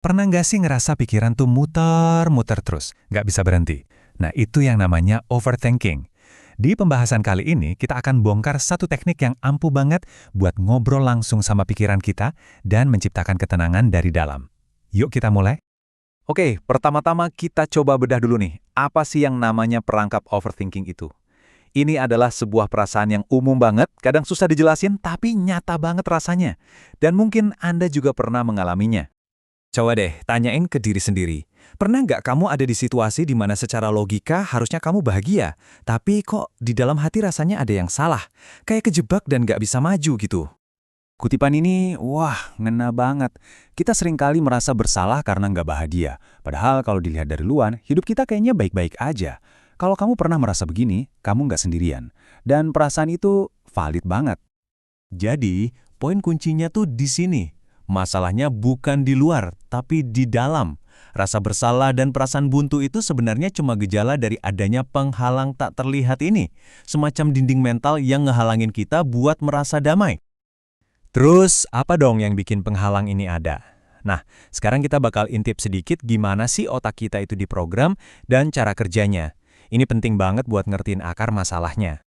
Pernah nggak sih ngerasa pikiran tuh muter-muter terus, nggak bisa berhenti? Nah, itu yang namanya overthinking. Di pembahasan kali ini, kita akan bongkar satu teknik yang ampuh banget buat ngobrol langsung sama pikiran kita dan menciptakan ketenangan dari dalam. Yuk kita mulai. Oke, pertama-tama kita coba bedah dulu nih. Apa sih yang namanya perangkap overthinking itu? Ini adalah sebuah perasaan yang umum banget, kadang susah dijelasin, tapi nyata banget rasanya. Dan mungkin Anda juga pernah mengalaminya. Coba deh, tanyain ke diri sendiri. Pernah nggak kamu ada di situasi di mana secara logika harusnya kamu bahagia, tapi kok di dalam hati rasanya ada yang salah? Kayak kejebak dan nggak bisa maju gitu. Kutipan ini, wah, ngena banget. Kita seringkali merasa bersalah karena nggak bahagia. Padahal kalau dilihat dari luar, hidup kita kayaknya baik-baik aja. Kalau kamu pernah merasa begini, kamu nggak sendirian. Dan perasaan itu valid banget. Jadi, poin kuncinya tuh di sini. Masalahnya bukan di luar, tapi di dalam. Rasa bersalah dan perasaan buntu itu sebenarnya cuma gejala dari adanya penghalang tak terlihat ini. Semacam dinding mental yang ngehalangin kita buat merasa damai. Terus, apa dong yang bikin penghalang ini ada? Nah, sekarang kita bakal intip sedikit gimana sih otak kita itu diprogram dan cara kerjanya. Ini penting banget buat ngertiin akar masalahnya.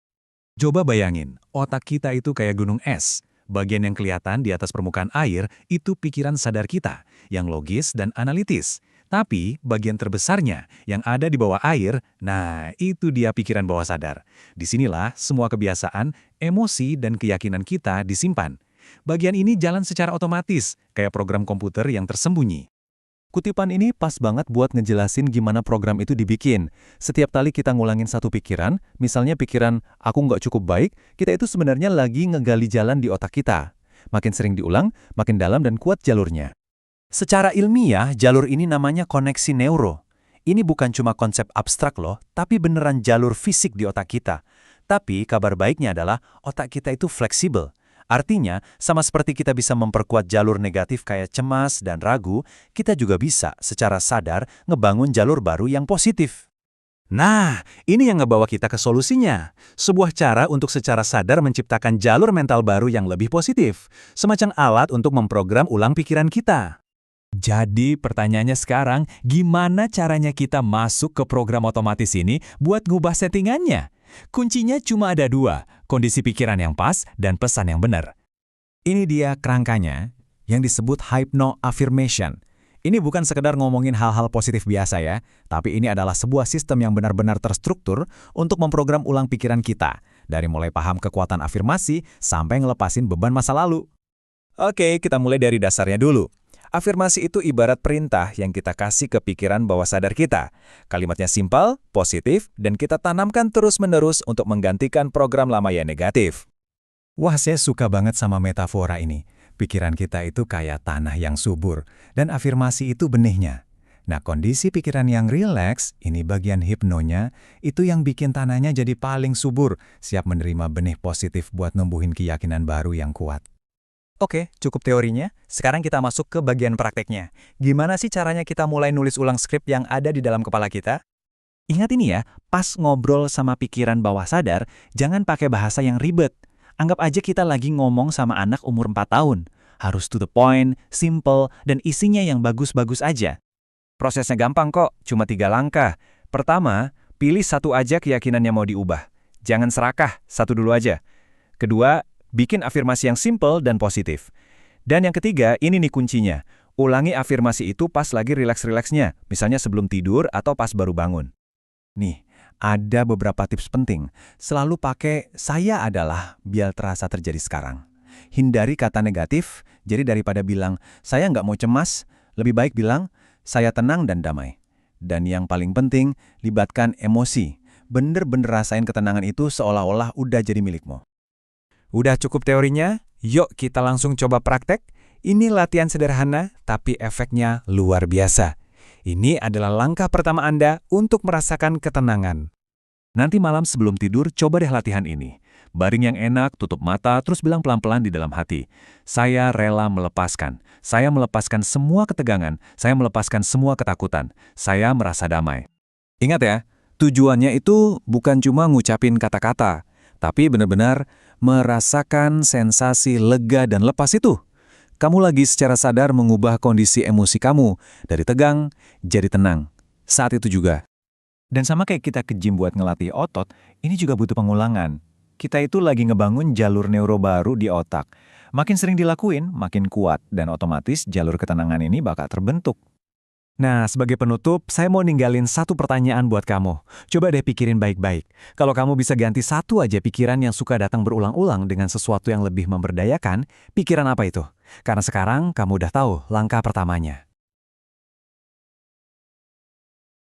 Coba bayangin, otak kita itu kayak gunung es. Bagian yang kelihatan di atas permukaan air itu pikiran sadar kita, yang logis dan analitis. Tapi bagian terbesarnya yang ada di bawah air, nah itu dia pikiran bawah sadar. Disinilah semua kebiasaan, emosi, dan keyakinan kita disimpan. Bagian ini jalan secara otomatis, kayak program komputer yang tersembunyi. Kutipan ini pas banget buat ngejelasin gimana program itu dibikin. Setiap kali kita ngulangin satu pikiran, misalnya pikiran, aku nggak cukup baik, kita itu sebenarnya lagi ngegali jalan di otak kita. Makin sering diulang, makin dalam dan kuat jalurnya. Secara ilmiah, jalur ini namanya koneksi neuro. Ini bukan cuma konsep abstrak loh, tapi beneran jalur fisik di otak kita. Tapi kabar baiknya adalah otak kita itu fleksibel. Artinya, sama seperti kita bisa memperkuat jalur negatif kayak cemas dan ragu, kita juga bisa secara sadar ngebangun jalur baru yang positif. Nah, ini yang ngebawa kita ke solusinya. Sebuah cara untuk secara sadar menciptakan jalur mental baru yang lebih positif. Semacam alat untuk memprogram ulang pikiran kita. Jadi pertanyaannya sekarang, gimana caranya kita masuk ke program otomatis ini buat ngubah settingannya? Kuncinya cuma ada dua, kondisi pikiran yang pas dan pesan yang benar. Ini dia kerangkanya yang disebut hypno-affirmation. Ini bukan sekedar ngomongin hal-hal positif biasa ya, tapi ini adalah sebuah sistem yang benar-benar terstruktur untuk memprogram ulang pikiran kita, dari mulai paham kekuatan afirmasi sampai ngelepasin beban masa lalu. Oke, kita mulai dari dasarnya dulu. Afirmasi itu ibarat perintah yang kita kasih ke pikiran bawah sadar kita. Kalimatnya simpel, positif, dan kita tanamkan terus-menerus untuk menggantikan program lama yang negatif. Wah, saya suka banget sama metafora ini. Pikiran kita itu kayak tanah yang subur, dan afirmasi itu benihnya. Nah, kondisi pikiran yang rileks, ini bagian hipnonya, itu yang bikin tanahnya jadi paling subur, siap menerima benih positif buat numbuhin keyakinan baru yang kuat. Oke, cukup teorinya. Sekarang kita masuk ke bagian prakteknya. Gimana sih caranya kita mulai nulis ulang skrip yang ada di dalam kepala kita? Ingat ini ya, pas ngobrol sama pikiran bawah sadar, jangan pakai bahasa yang ribet. Anggap aja kita lagi ngomong sama anak umur 4 tahun. Harus to the point, simple, dan isinya yang bagus-bagus aja. Prosesnya gampang kok, cuma 3 langkah. Pertama, pilih satu aja keyakinan yang mau diubah. Jangan serakah, satu dulu aja. Kedua, bikin afirmasi yang simple dan positif. Dan yang ketiga, ini nih kuncinya. Ulangi afirmasi itu pas lagi rileks-rileksnya, misalnya sebelum tidur atau pas baru bangun. Nih, ada beberapa tips penting. Selalu pakai saya adalah biar terasa terjadi sekarang. Hindari kata negatif, jadi daripada bilang saya nggak mau cemas, lebih baik bilang saya tenang dan damai. Dan yang paling penting, libatkan emosi. Bener-bener rasain ketenangan itu seolah-olah udah jadi milikmu. Udah cukup teorinya? Yuk kita langsung coba praktek. Ini latihan sederhana, tapi efeknya luar biasa. Ini adalah langkah pertama Anda untuk merasakan ketenangan. Nanti malam sebelum tidur, coba deh latihan ini. Baring yang enak, tutup mata, terus bilang pelan-pelan di dalam hati. Saya rela melepaskan. Saya melepaskan semua ketegangan. Saya melepaskan semua ketakutan. Saya merasa damai. Ingat ya, tujuannya itu bukan cuma ngucapin kata-kata, tapi benar-benar merasakan sensasi lega dan lepas itu. kamu lagi secara sadar mengubah kondisi emosi kamu dari tegang jadi tenang. Saat itu juga. Dan sama kayak kita ke gym buat ngelatih otot, ini juga butuh pengulangan. Kita itu lagi ngebangun jalur neuro baru di otak. Makin sering dilakuin, makin kuat, dan otomatis jalur ketenangan ini bakal terbentuk. Nah, sebagai penutup, saya mau ninggalin satu pertanyaan buat kamu. Coba deh pikirin baik-baik. Kalau kamu bisa ganti satu aja pikiran yang suka datang berulang-ulang dengan sesuatu yang lebih memberdayakan, pikiran apa itu? Karena sekarang kamu udah tahu langkah pertamanya.